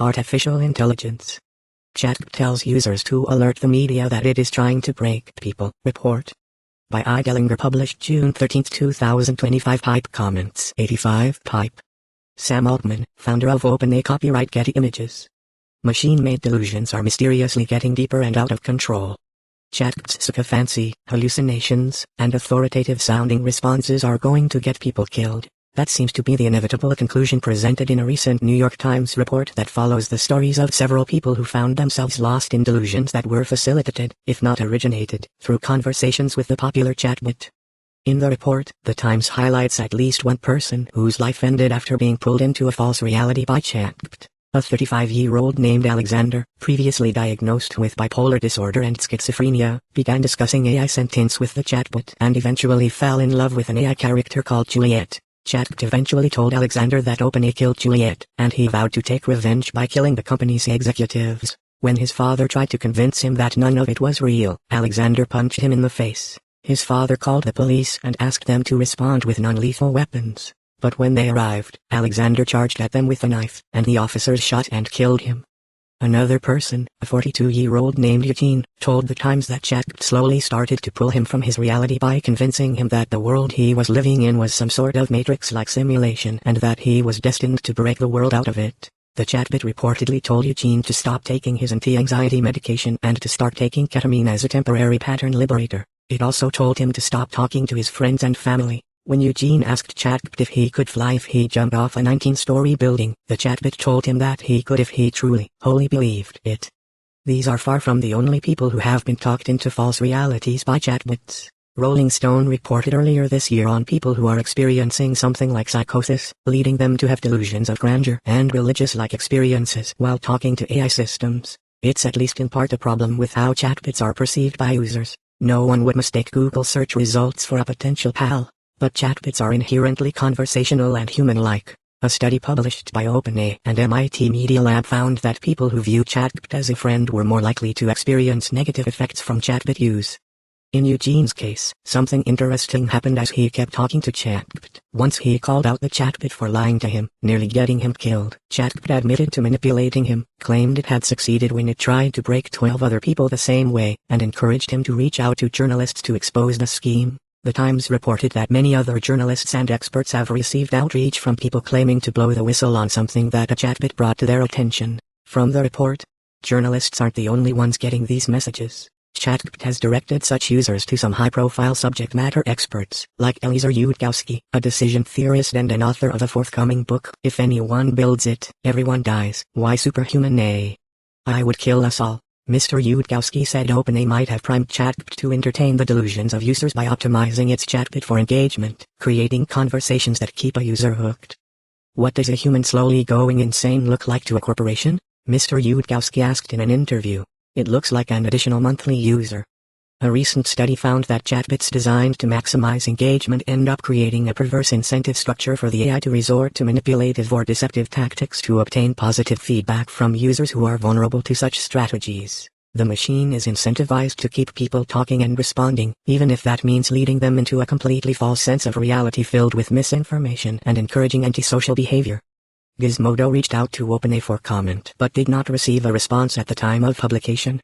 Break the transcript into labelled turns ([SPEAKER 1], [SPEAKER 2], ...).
[SPEAKER 1] Artificial intelligence. ChatGPT tells users to alert the media that it is trying to break people. Report by I. Dellinger, published June 13, 2025. Pipe comments. 85. Pipe. Sam Altman, founder of OpenAI. Copyright Getty Images. Machine-made delusions are mysteriously getting deeper and out of control. ChatGPT's sycophancy, hallucinations, and authoritative-sounding responses are going to get people killed. That seems to be the inevitable conclusion presented in a recent New York Times report that follows the stories of several people who found themselves lost in delusions that were facilitated, if not originated, through conversations with the popular chatbot. In the report, the Times highlights at least one person whose life ended after being pulled into a false reality by ChatGPT. A 35-year-old named Alexander, previously diagnosed with bipolar disorder and schizophrenia, began discussing AI sentience with the chatbot and eventually fell in love with an AI character called Juliet. ChatGPT eventually told Alexander that OpenAI killed Juliet, and he vowed to take revenge by killing the company's executives. When his father tried to convince him that none of it was real, Alexander punched him in the face. His father called the police and asked them to respond with non-lethal weapons. But when they arrived, Alexander charged at them with a knife, and the officers shot and killed him. Another person, a 42-year-old named Eugene, told the Times that ChatGPT slowly started to pull him from his reality by convincing him that the world he was living in was some sort of Matrix-like simulation and that he was destined to break the world out of it. The chatbot reportedly told Eugene to stop taking his anti-anxiety medication and to start taking ketamine as a temporary pattern liberator. It also told him to stop talking to his friends and family. When Eugene asked ChatGPT if he could fly if he jumped off a 19-story building, the chatbot told him that he could if he truly, wholly believed it. These are far from the only people who have been talked into false realities by chatbots. Rolling Stone reported earlier this year on people who are experiencing something like psychosis, leading them to have delusions of grandeur and religious-like experiences while talking to AI systems. It's at least in part a problem with how chatbots are perceived by users. No one would mistake Google search results for a potential pal. But chatbots are inherently conversational and human-like. A study published by OpenAI and MIT Media Lab found that people who view ChatGPT as a friend were more likely to experience negative effects from chatbot use. In Eugene's case, something interesting happened as he kept talking to ChatGPT. Once he called out the chatbot for lying to him, nearly getting him killed. ChatGPT admitted to manipulating him, claimed it had succeeded when it tried to break 12 other people the same way, and encouraged him to reach out to journalists to expose the scheme. The Times reported that many other journalists and experts have received outreach from people claiming to blow the whistle on something that a chatbot brought to their attention. From the report, journalists aren't the only ones getting these messages. ChatGPT has directed such users to some high-profile subject matter experts, like Eliezer Yudkowsky, a decision theorist and an author of the forthcoming book, If Anyone Builds It, Everyone Dies, Why Superhuman AI Would Kill Us All. Mr. Yudkowsky said OpenAI might have primed ChatGPT to entertain the delusions of users by optimizing its chatbot for engagement, creating conversations that keep a user hooked. What does a human slowly going insane look like to a corporation? Mr. Yudkowsky asked in an interview. It looks like an additional monthly user. A recent study found that chatbots designed to maximize engagement end up creating a perverse incentive structure for the AI to resort to manipulative or deceptive tactics to obtain positive feedback from users who are vulnerable to such strategies. The machine is incentivized to keep people talking and responding, even if that means leading them into a completely false sense of reality filled with misinformation and encouraging antisocial behavior. Gizmodo reached out to OpenAI for comment but did not receive a response at the time of publication.